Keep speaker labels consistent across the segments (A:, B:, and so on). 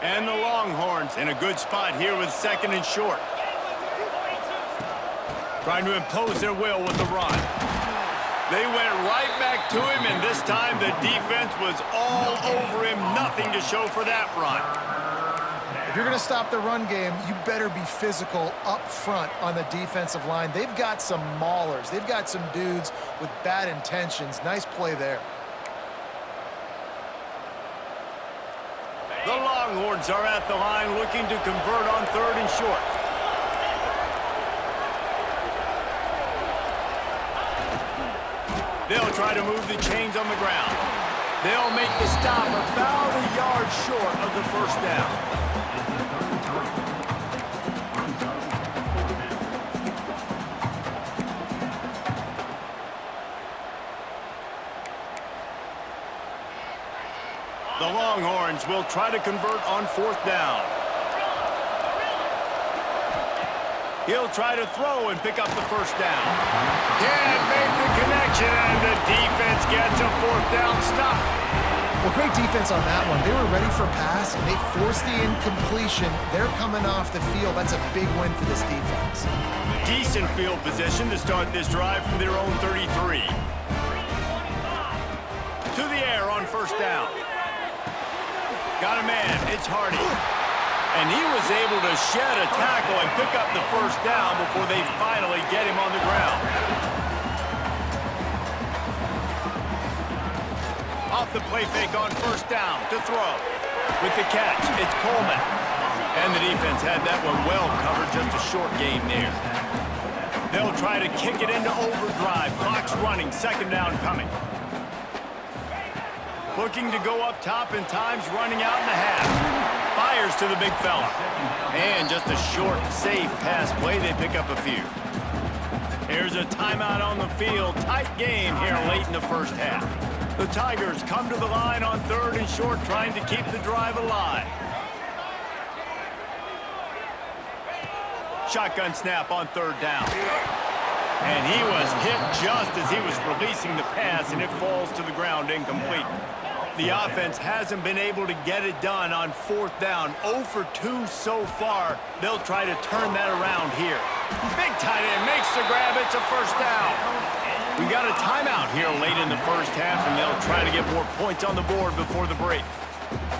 A: And the Longhorns in a good spot here with 2nd and short. Trying to impose their will with the run. They went right back to him, and this time the defense was all over him. Nothing to show for that run.
B: If you're going to stop the run game, you better be physical up front on the defensive line. They've got some maulers. They've got some dudes with bad intentions. Nice play there.
A: The Longhorns are at the line looking to convert on 3rd and short. They'll try to move the chains on the ground. They'll make the stop about a yard short of the 1st down. The Longhorns will try to convert on 4th down. He'll try to throw and pick up the 1st down. Can't make the connection, and the defense gets a 4th down stop.
B: Well, great defense on that one. They were ready for pass, and they forced the incompletion. They're coming off the field. That's a big win for this defense.
A: Decent field position to start this drive from their own 33. To the air on 1st down. Got a man, it's Hardy. And he was able to shed a tackle and pick up the 1st down before they finally get him on the ground. Off the play fake on 1st down to throw. With the catch, it's Coleman. And the defense had that one well covered, just a short game there. They'll try to kick it into overdrive. Clock's running, 2nd down coming. Looking to go up top, and time's running out in the half. Fires to the big fella. And just a short, safe pass play. They pick up a few. Here's a timeout on the field. Tight game here late in the 1st half. The Tigers come to the line on 3rd and short, trying to keep the drive alive. Shotgun snap on 3rd down. And he was hit just as he was releasing the pass, and it falls to the ground incomplete. The offense hasn't been able to get it done on 4th down. 0 for 2 so far. They'll try to turn that around here. Big tight end makes the grab. It's a 1st down. We got a timeout here late in the 1st half, and they'll try to get more points on the board before the break.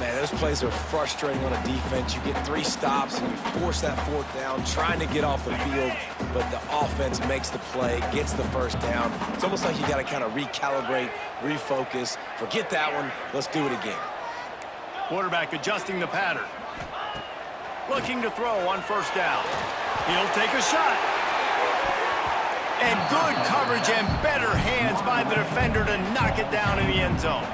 C: Man, those plays are frustrating on a defense. You get 3 stops, and you force that 4th down, trying to get off the field, but the offense makes the play, gets the 1st down. It's almost like you got to kind of recalibrate, refocus. Forget that one. Let's do it again.
A: Quarterback adjusting the pattern. Looking to throw on 1st down. He'll take a shot. And good coverage and better hands by the defender to knock it down in the end zone.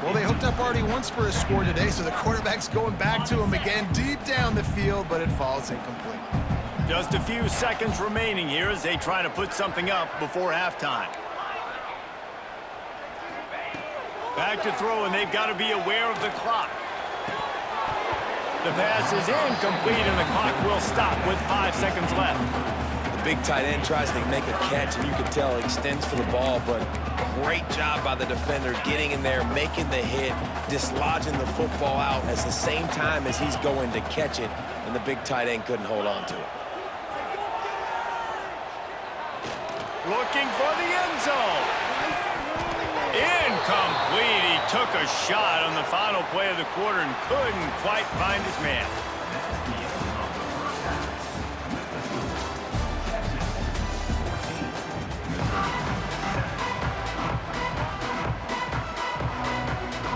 B: Well, they hooked up already once for a score today, so the quarterback's going back to him again deep down the field, but it falls incomplete.
A: Just a few seconds remaining here as they try to put something up before halftime. Back to throw, and they've got to be aware of the clock. The pass is incomplete, and the clock will stop with 5 seconds left.
C: The big tight end tries to make a catch, and you can tell he extends for the ball, but great job by the defender getting in there, making the hit, dislodging the football out at the same time as he's going to catch it, and the big tight end couldn't hold on to it.
A: Looking for the end zone. Incomplete. He took a shot on the final play of the quarter and couldn't quite find his man.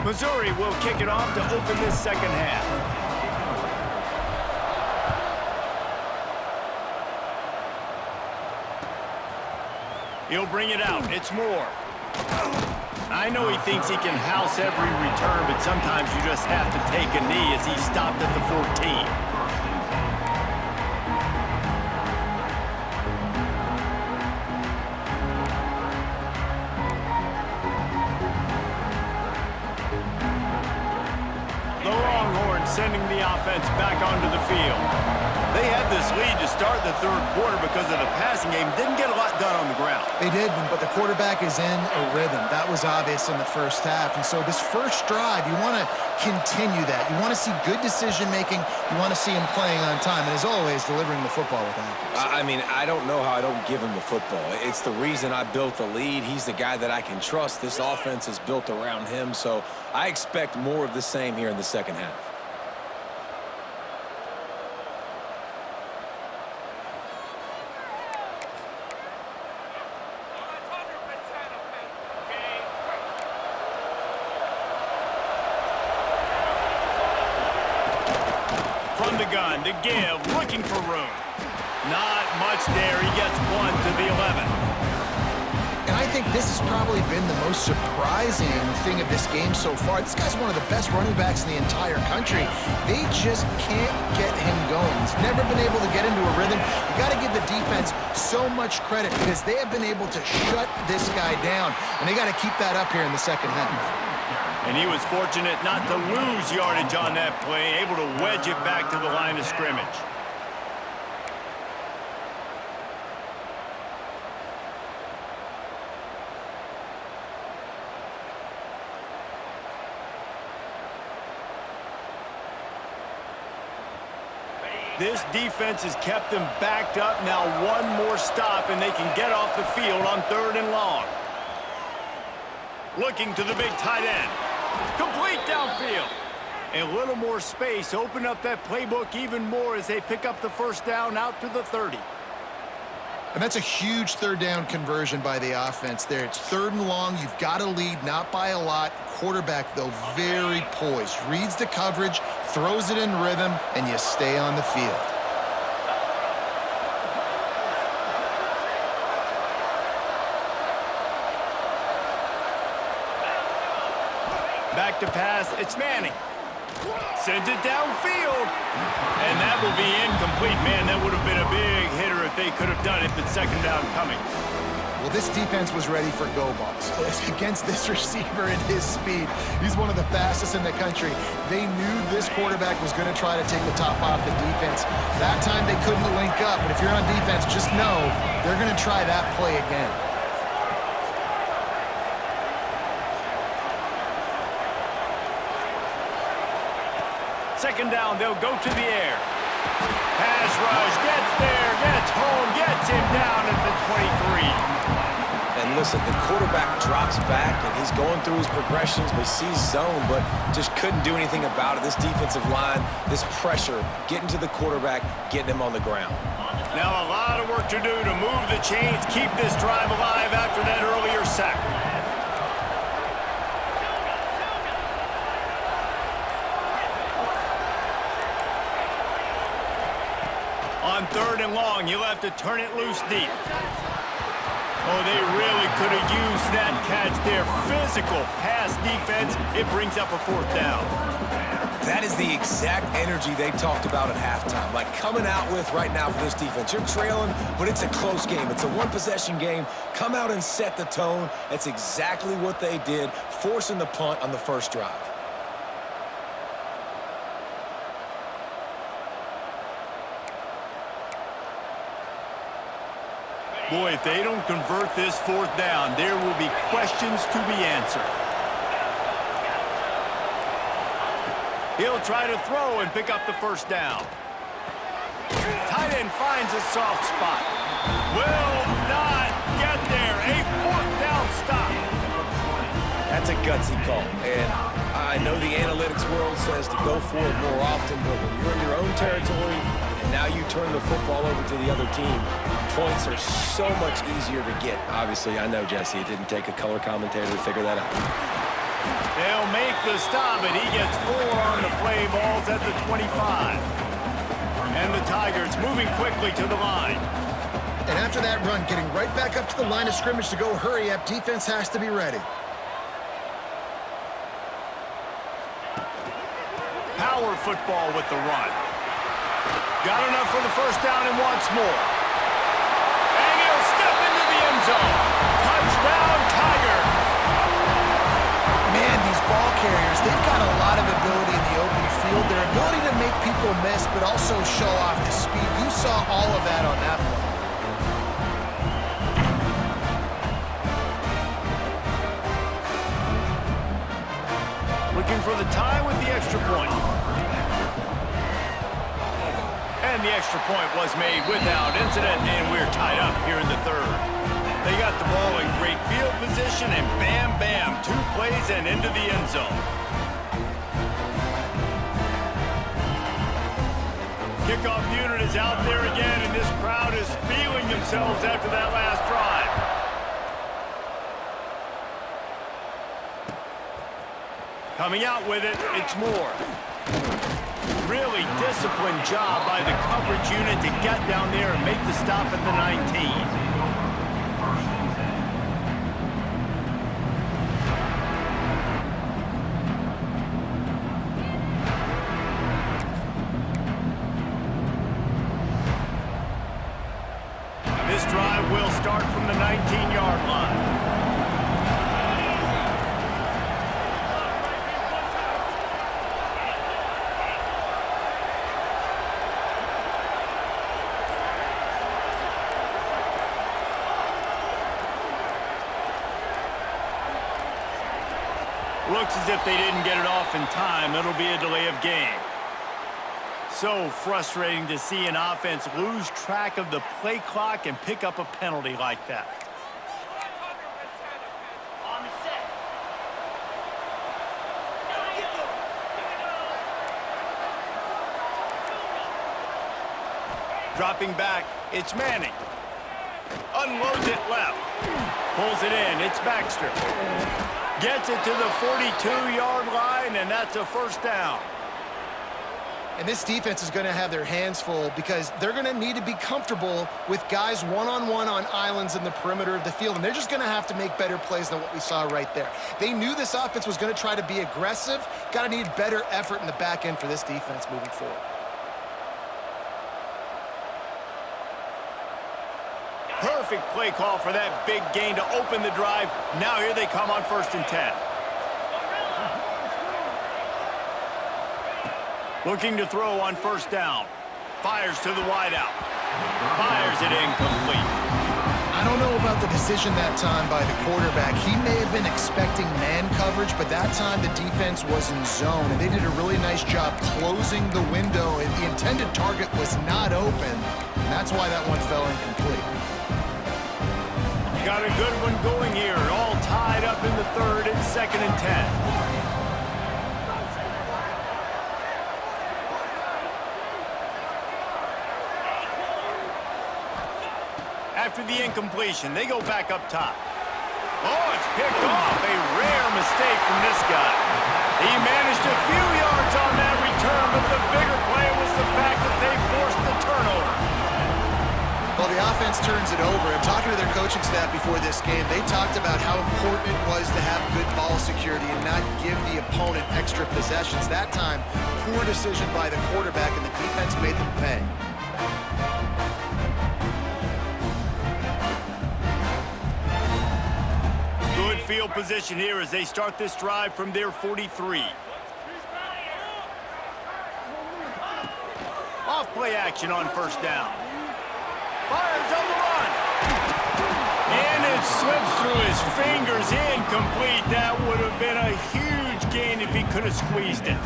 A: Missouri will kick it off to open this 2nd half. He'll bring it out. It's Moore. I know he thinks he can house every return, but sometimes you just have to take a knee as he stopped at the 14. Sending the offense back onto the field. They had this lead to start the third quarter because of the passing game. Didn't get a lot done on the ground.
B: They did, but the quarterback is in a rhythm. That was obvious in the first half. And so this first drive, you want to continue that. You want to see good decision-making. You want to see him playing on time. And as always, delivering the football with accuracy.
C: I mean, I don't know how I don't give him the football. It's the reason I built the lead. He's the guy that I can trust. This offense is built around him. So I expect more of the same here in the second half.
A: From the gun to give, looking for room. Not much there. He gets one to the 11.
B: And I think this has probably been the most surprising thing of this game so far. This guy's one of the best running backs in the entire country. They just can't get him going. He's never been able to get into a rhythm. You got to give the defense so much credit because they have been able to shut this guy down. And they got to keep that up here in the second half.
A: And he was fortunate not to lose yardage on that play, able to wedge it back to the line of scrimmage. This defense has kept them backed up. Now one more stop, and they can get off the field on 3rd and long. Looking to the big tight end. Complete downfield. A little more space. Open up that playbook even more as they pick up the first down out to the 30.
B: And that's a huge third down conversion by the offense there. It's 3rd and long. You've got to lead, not by a lot. Quarterback, though, very poised. Reads the coverage, throws it in rhythm, and you stay on the field.
A: Back to pass. It's Manning. Sends it downfield. And that will be incomplete. Man, that would have been a big hitter if they could have done it, but second down coming.
B: Well, this defense was ready for go balls. Against this receiver and his speed, he's one of the fastest in the country. They knew this quarterback was going to try to take the top off the defense. That time they couldn't link up, but if you're on defense, just know they're going to try that play again.
A: Second down, they'll go to the air. Pass rush, gets there, gets home, gets him down at the 23.
C: And listen, the quarterback drops back, and he's going through his progressions. We see zone, but just couldn't do anything about it. This defensive line, this pressure, getting to the quarterback, getting him on the ground.
A: Now a lot of work to do to move the chains, keep this drive alive after that earlier sack. On 3rd and long, you'll have to turn it loose deep. Oh, they really could have used that catch there. Physical pass defense. It brings up a 4th down.
C: That is the exact energy they talked about at halftime. Like coming out with right now for this defense. You're trailing, but it's a close game. It's a one-possession game. Come out and set the tone. That's exactly what they did, forcing the punt on the first drive.
A: Boy, if they don't convert this 4th down, there will be questions to be answered. He'll try to throw and pick up the first down. Tight end finds a soft spot. Will not get there. A 4th down stop.
C: That's a gutsy call. And I know the analytics world says to go for it more often, but when you're in your own territory and now you turn the football over to the other team, points are so much easier to get. Obviously, I know, Jesse, it didn't take a color commentator to figure that out.
A: They'll make the stop, and he gets 4 on the play. Balls at the 25. And the Tigers moving quickly to the line.
B: And after that run, getting right back up to the line of scrimmage to go hurry up, defense has to be ready.
A: Power football with the run. Got enough for the first down and wants more. And he'll step into the end zone. Touchdown, Tiger.
B: Man, these ball carriers, they've got a lot of ability in the open field. Their ability to make people miss, but also show off the speed. You saw all of that on that play.
A: Looking for the tie with the extra point. And the extra point was made without incident, and we're tied up here in the third. They got the ball in great field position, and bam, bam, 2 plays and into the end zone. Kickoff unit is out there again, and this crowd is feeling themselves after that last drive. Coming out with it, it's Moore. Really disciplined job by the coverage unit to get down there and make the stop at the 19. This drive will start from the 19-yard line. Looks as if they didn't get it off in time. It'll be a delay of game. So frustrating to see an offense lose track of the play clock and pick up a penalty like that. Dropping back, it's Manning. Unloads it left. Pulls it in, it's Baxter. Gets it to the 42-yard line, and that's a first down.
B: And this defense is going to have their hands full because they're going to need to be comfortable with guys one-on-one on islands in the perimeter of the field, and they're just going to have to make better plays than what we saw right there. They knew this offense was going to try to be aggressive. Got to need better effort in the back end for this defense moving forward.
A: Perfect play call for that big gain to open the drive. Now here they come on 1st and 10. Looking to throw on 1st down. Fires to the wideout. Fires it incomplete.
B: I don't know about the decision that time by the quarterback. He may have been expecting man coverage, but that time the defense was in zone, and they did a really nice job closing the window, and the intended target was not open, and that's why that one fell incomplete.
A: Got a good one going here. All tied up in the third. It's 2nd and 10. After the incompletion, they go back up top. Oh, it's picked off. A rare mistake from this guy. He managed a few yards on that return, but the bigger play was the fact that they forced the turnover.
B: Well, the offense turns it over. And talking to their coaching staff before this game, they talked about how important it was to have good ball security and not give the opponent extra possessions. That time, poor decision by the quarterback, and the defense made them pay.
A: Good field position here as they start this drive from their 43. Off play action on 1st down. Fires on the run. And it slips through his fingers, incomplete. That would have been a huge gain if he could have squeezed it.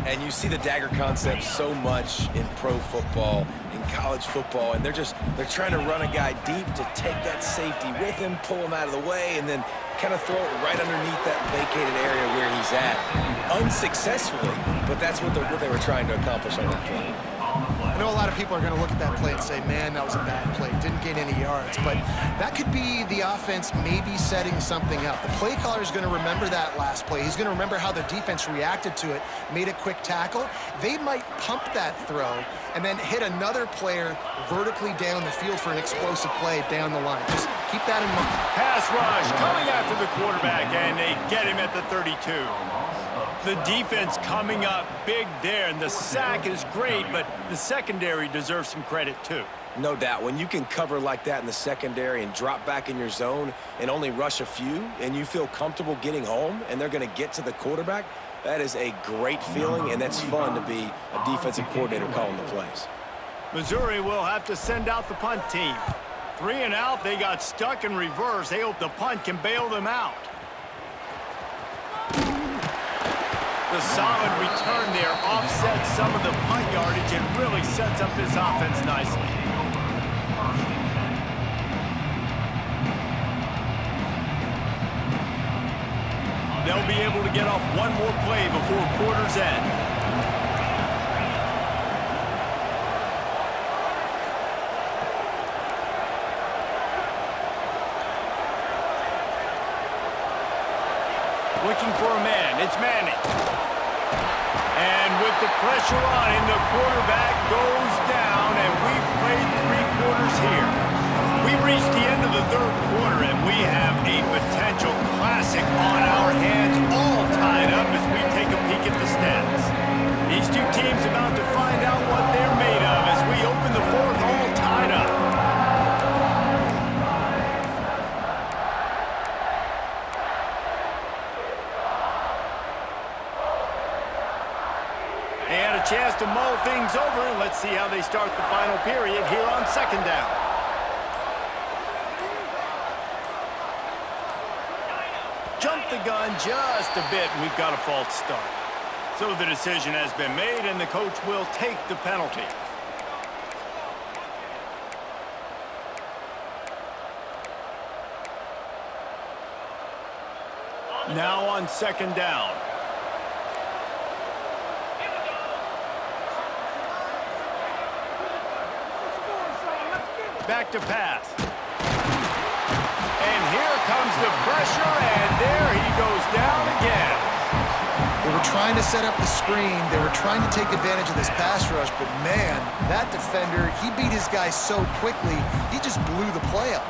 C: And you see the dagger concept so much in pro football, in college football, and they're trying to run a guy deep to take that safety with him, pull him out of the way, and then kind of throw it right underneath that vacated area where he's at. Unsuccessfully, but that's what they were trying to accomplish on that play.
B: I know a lot of people are going to look at that play and say, man, that was a bad play. Didn't gain any yards. But that could be the offense maybe setting something up. The play caller is going to remember that last play. He's going to remember how the defense reacted to it, made a quick tackle. They might pump that throw and then hit another player vertically down the field for an explosive play down the line. Just keep that in mind.
A: Pass rush coming after the quarterback, and they get him at the 32. The defense coming up big there, and the sack is great, but the secondary deserves some credit too.
C: No doubt. When you can cover like that in the secondary and drop back in your zone and only rush a few, and you feel comfortable getting home, and they're going to get to the quarterback, That is a great feeling, and that's fun to be a defensive coordinator calling the plays.
A: Missouri will have to send out the punt team. 3 and out, they got stuck in reverse. They hope the punt can bail them out. The solid return there offsets some of the punt yardage and really sets up this offense nicely. They'll be able to get off one more play before quarter's end. Looking for a man. It's Manning. And with the pressure on him, the quarterback goes down, and we've played 3 quarters here. We've reached the end of the 3rd quarter, and we have a potential classic on our hands, all tied up as we take a peek at the stats. These 2 teams about to find out what they're made of as we open the 4th, all tied up. They had a chance to mull things over, and let's see how they start the final period here on 2nd down. Jumped the gun just a bit, and we've got a false start. So the decision has been made, and the coach will take the penalty. Now on 2nd down. Back to pass. And here comes the pressure, and there he goes down again.
B: They were trying to set up the screen. They were trying to take advantage of this pass rush, but man, that defender, he beat his guy so quickly, he just blew the play up.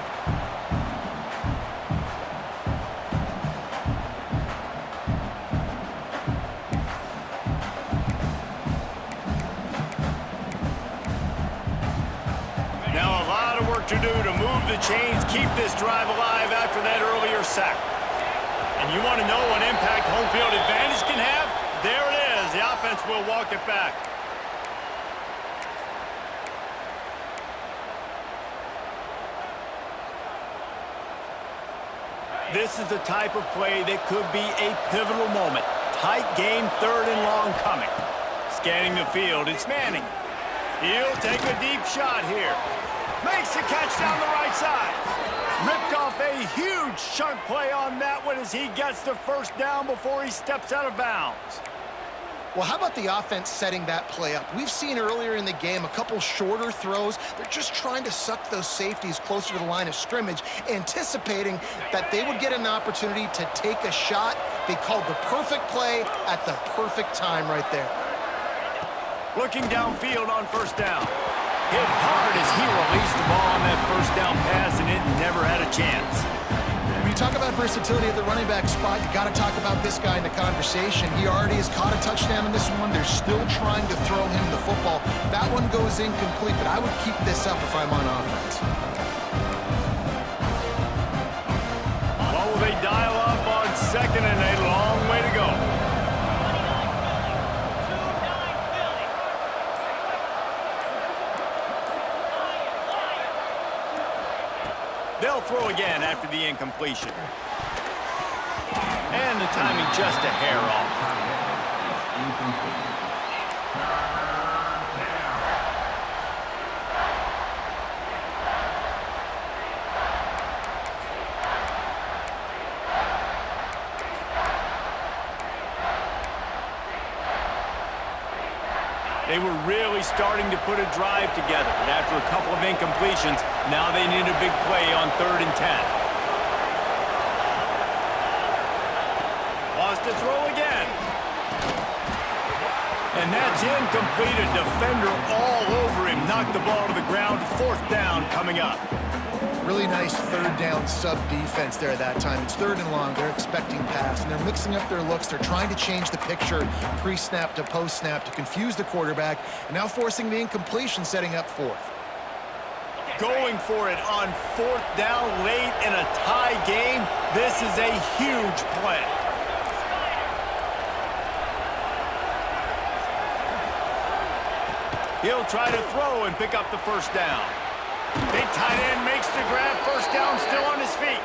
A: To do to move the chains, keep this drive alive after that earlier sack. And you want to know what impact home field advantage can have? There it is. The offense will walk it back. This is the type of play that could be a pivotal moment. Tight game, 3rd and long coming. Scanning the field, it's Manning. He'll take a deep shot here. Makes the catch down the right side. Ripped off a huge chunk play on that one as he gets the 1st down before he steps out of bounds.
B: Well, how about the offense setting that play up? We've seen earlier in the game a couple shorter throws. They're just trying to suck those safeties closer to the line of scrimmage, anticipating that they would get an opportunity to take a shot. They called the perfect play at the perfect time right there.
A: Looking downfield on 1st down. Hit hard as he released the ball on that 1st down pass, and it never had a chance.
B: When you talk about versatility at the running back spot, you got to talk about this guy in the conversation. He already has caught a touchdown in this one. They're still trying to throw him the football. That one goes incomplete, but I would keep this up if I'm on offense.
A: Well, they dial up on 2nd and a long way to go. They'll throw again after the incompletion. And the timing just a hair off. They were really starting to put a drive together, but after a couple of incompletions, now they need a big play on 3rd and 10. Lost to throw again. And that's incomplete. A defender all over him. Knocked the ball to the ground. 4th down coming up.
B: Really nice 3rd down sub defense there at that time. It's 3rd and long. They're expecting pass, and they're mixing up their looks. They're trying to change the picture pre-snap to post-snap to confuse the quarterback, and now forcing the incompletion, setting up 4th.
A: Going for it on 4th down late in a tie game. This is a huge play. He'll try to throw and pick up the first down. Big tight end makes the grab. First down, still on his feet.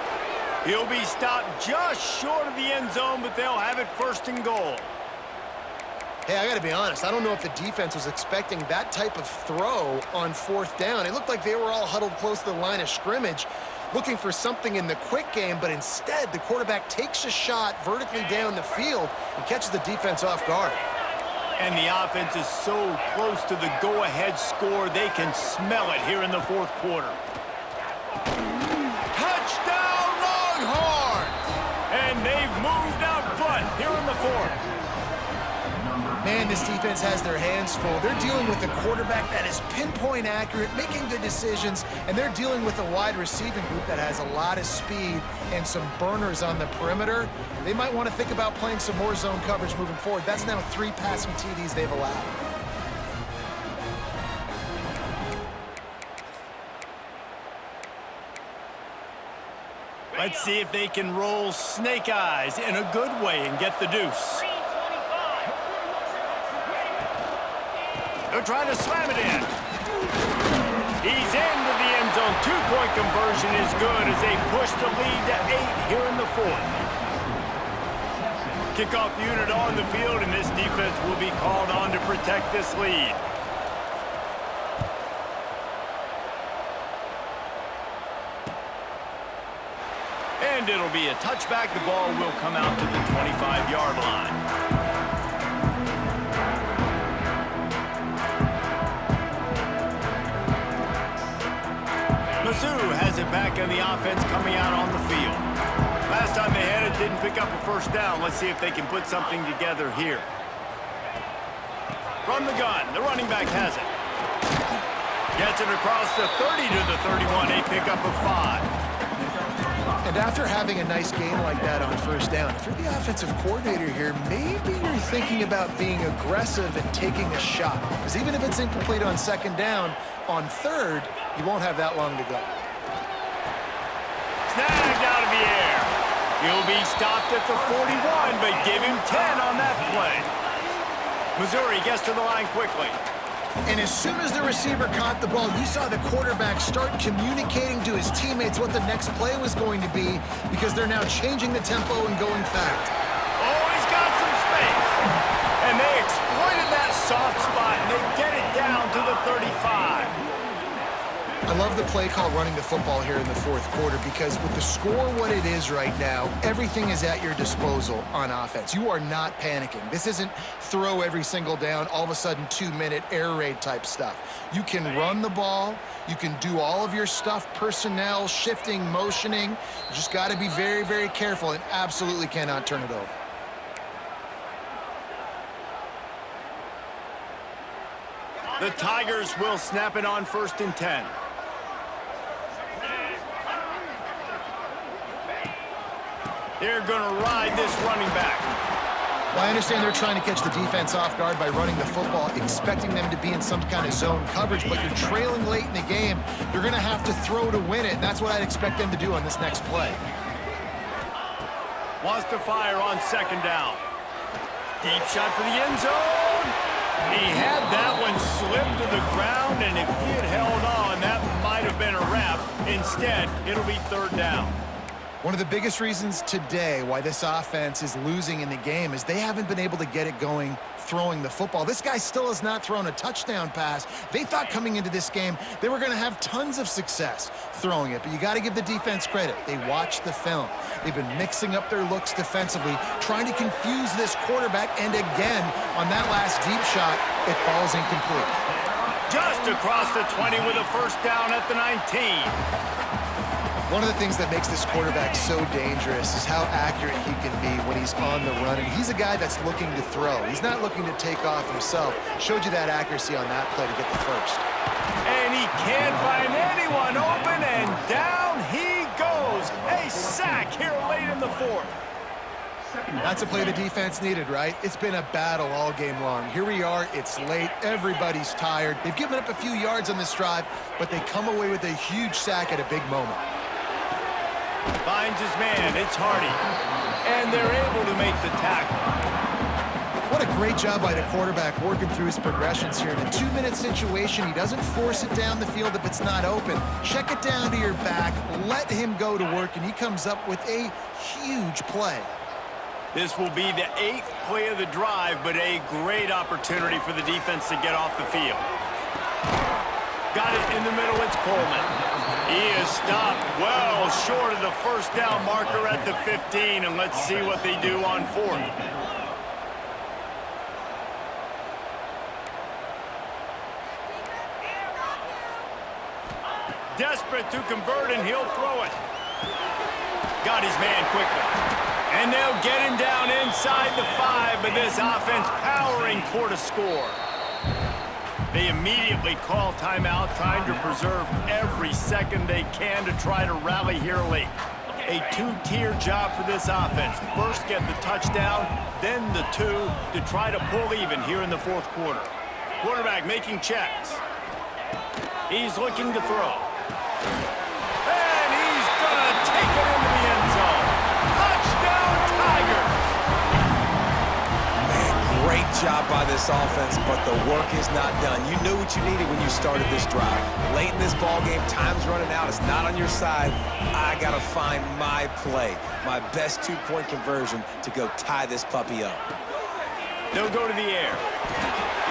A: He'll be stopped just short of the end zone, but they'll have it first and goal.
B: Hey, I got to be honest. I don't know if the defense was expecting that type of throw on fourth down. It looked like they were all huddled close to the line of scrimmage, looking for something in the quick game, but instead the quarterback takes a shot vertically down the field and catches the defense off guard.
A: And the offense is so close to the go-ahead score, they can smell it here in the fourth quarter. Touchdown, Longhorns! And they've moved out front here in the fourth.
B: Man, this defense has their hands full. They're dealing with a quarterback that is pinpoint accurate, making good decisions, and they're dealing with a wide receiving group that has a lot of speed and some burners on the perimeter. They might want to think about playing some more zone coverage moving forward. That's now 3 passing TDs they've allowed.
A: Let's see if they can roll snake eyes in a good way and get the deuce. They're trying to slam it in. He's into the end zone. 2-point conversion is good as they push the lead to 8 here in the fourth. Kickoff unit on the field, and this defense will be called on to protect this lead. And it'll be a touchback. The ball will come out to the 25-yard line. Mizzou has it back on the offense coming out on the field. Last time they had it, didn't pick up a first down. Let's see if they can put something together here. From the gun, the running back has it. Gets it across the 30 to the 31, a pickup of 5.
B: And after having a nice game like that on first down, if you're the offensive coordinator here, maybe you're thinking about being aggressive and taking a shot. Because even if it's incomplete on second down, on third, you won't have that long to go.
A: Snagged out of the air. He'll be stopped at the 41, but give him 10 on that play. Missouri gets to the line quickly.
B: And as soon as the receiver caught the ball, you saw the quarterback start communicating to his teammates what the next play was going to be, because they're now changing the tempo and going fast.
A: Oh, he's got some space. And they exploited that soft spot, and they get it down to the 35.
B: I love the play call running the football here in the fourth quarter, because with the score what it is right now, everything is at your disposal on offense. You are not panicking. This isn't throw every single down, all of a sudden 2-minute air raid type stuff. You can run the ball. You can do all of your stuff, personnel, shifting, motioning. You just got to be very, very careful and absolutely cannot turn it over.
A: The Tigers will snap it on 1st and 10. They're going to ride this running back.
B: Well, I understand they're trying to catch the defense off guard by running the football, expecting them to be in some kind of zone coverage, but you're trailing late in the game. You're going to have to throw to win it, and that's what I'd expect them to do on this next play.
A: Wants to fire on second down. Deep shot for the end zone. He had that one slip to the ground, and if he had held on, that might have been a wrap. Instead, it'll be 3rd down.
B: One of the biggest reasons today why this offense is losing in the game is they haven't been able to get it going throwing the football. This guy still has not thrown a touchdown pass. They thought coming into this game they were going to have tons of success throwing it, but you got to give the defense credit. They watched the film. They've been mixing up their looks defensively, trying to confuse this quarterback, and again, on that last deep shot, it falls incomplete.
A: Just across the 20 with a first down at the 19.
B: One of the things that makes this quarterback so dangerous is how accurate he can be when he's on the run. And he's a guy that's looking to throw. He's not looking to take off himself. Showed you that accuracy on that play to get the first.
A: And he can't find anyone open, and down he goes. A sack here late in the fourth.
B: That's a play the defense needed, right? It's been a battle all game long. Here we are. It's late. Everybody's tired. They've given up a few yards on this drive, but they come away with a huge sack at a big moment.
A: Finds his man. It's Hardy. And they're able to make the tackle.
B: What a great job by the quarterback working through his progressions here. In a 2-minute situation, he doesn't force it down the field if it's not open. Check it down to your back, let him go to work, and he comes up with a huge play.
A: This will be the 8th play of the drive, but a great opportunity for the defense to get off the field. Got it in the middle, it's Coleman. He is stopped well short of the first down marker at the 15, and let's see what they do on 4th. Desperate to convert, and he'll throw it. Got his man quickly. And they'll get him down inside the 5, but this offense powering toward a score. They immediately call timeout, trying to preserve every second they can to try to rally here late. A 2-tier job for this offense. First get the touchdown, then the 2 to try to pull even here in the 4th quarter. Quarterback making checks. He's looking to throw. And he's going to take it into the end zone. Touchdown, Tigers!
C: Man, great job by this offense, but the work is not done. You knew what you needed when you started this drive. Late in this ball game, time's running out. It's not on your side. I got to find my play, my best 2-point conversion to go tie this puppy up.
A: They'll go to the air.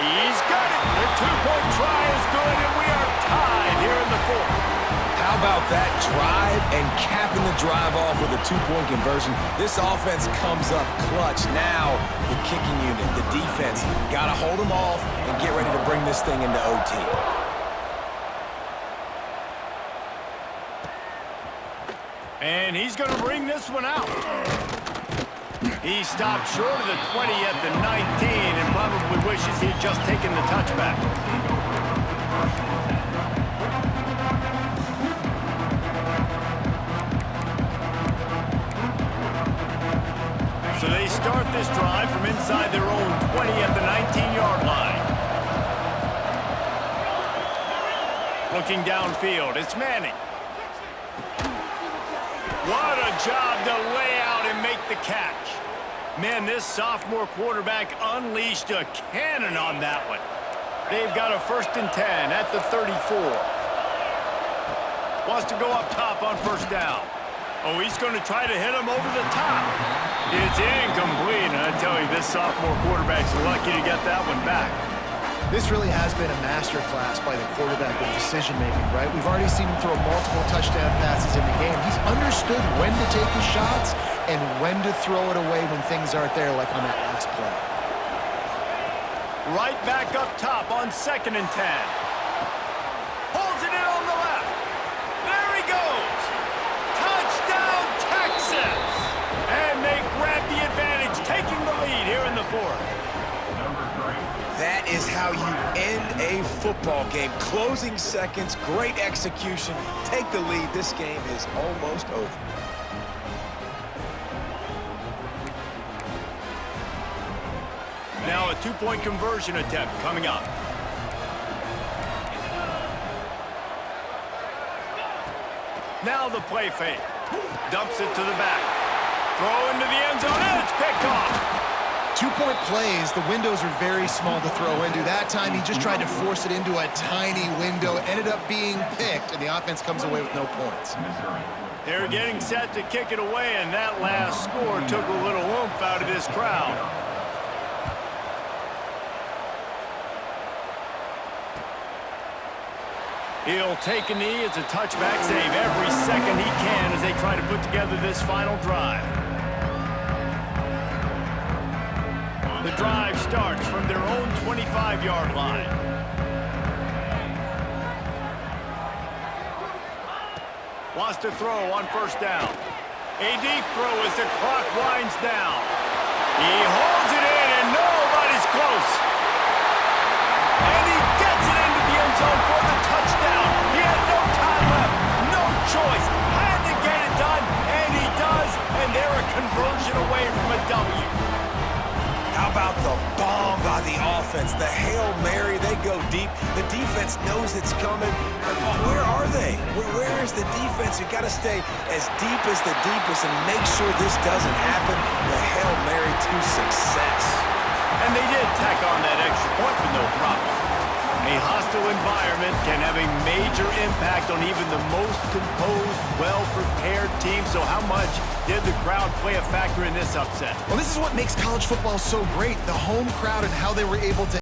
A: He's got it. The 2-point try is good, and we are tied here in the 4th.
C: How about that drive and capping the drive off with a 2-point conversion? This offense comes up clutch. Now the kicking unit, the defense, got to hold them off and get ready to bring this thing into OT.
A: And he's going to bring this one out. He stopped short of the 20 at the 19 and probably wishes he'd just taken the touchback. So they start this drive from inside their own 20 at the 19-yard line. Looking downfield, it's Manning. What a job to lay out and make the catch. Man, this sophomore quarterback unleashed a cannon on that one. They've got a 1st and 10 at the 34. Wants to go up top on 1st down. Oh, he's going to try to hit him over the top. It's incomplete, and I tell you, this sophomore quarterback's lucky to get that one back.
B: This really has been a masterclass by the quarterback with decision-making, right? We've already seen him throw multiple touchdown passes in the game. He's understood when to take his shots and when to throw it away when things aren't there, like on that last play.
A: Right back up top on 2nd and 10. Holds it in on the left. There he goes. Touchdown, Texas! And they grab the advantage, taking the lead here in the 4th.
C: That is how you end a football game. Closing seconds, great execution. Take the lead. This game is almost over.
A: Now a 2-point conversion attempt coming up. Now the play fake. Dumps it to the back. Throw into the end zone, and it's picked off.
B: 2-point plays, the windows are very small to throw into. That time, he just tried to force it into a tiny window, ended up being picked, and the offense comes away with no points.
A: They're getting set to kick it away, and that last score took a little oomph out of this crowd. He'll take a knee. It's a touchback save every second he can as they try to put together this final drive. The drive starts from their own 25-yard line. Wants to throw on 1st down. A deep throw as the clock winds down. He holds it in, and nobody's close. And he gets it into the end zone for the touchdown. He had no time left, no choice, had to get it done, and he does, and they're a conversion away from a W.
C: How about the bomb by the offense? The Hail Mary, they go deep. The defense knows it's coming. Where are they? Where is the defense? You've got to stay as deep as the deepest and make sure this doesn't happen. The Hail Mary to success.
A: And they did tack on that extra point with no problem. A hostile environment can have a major impact on even the most composed, well-prepared team. So how much did the crowd play a factor in this upset?
B: Well, this is what makes college football so great, the home crowd and how they were able to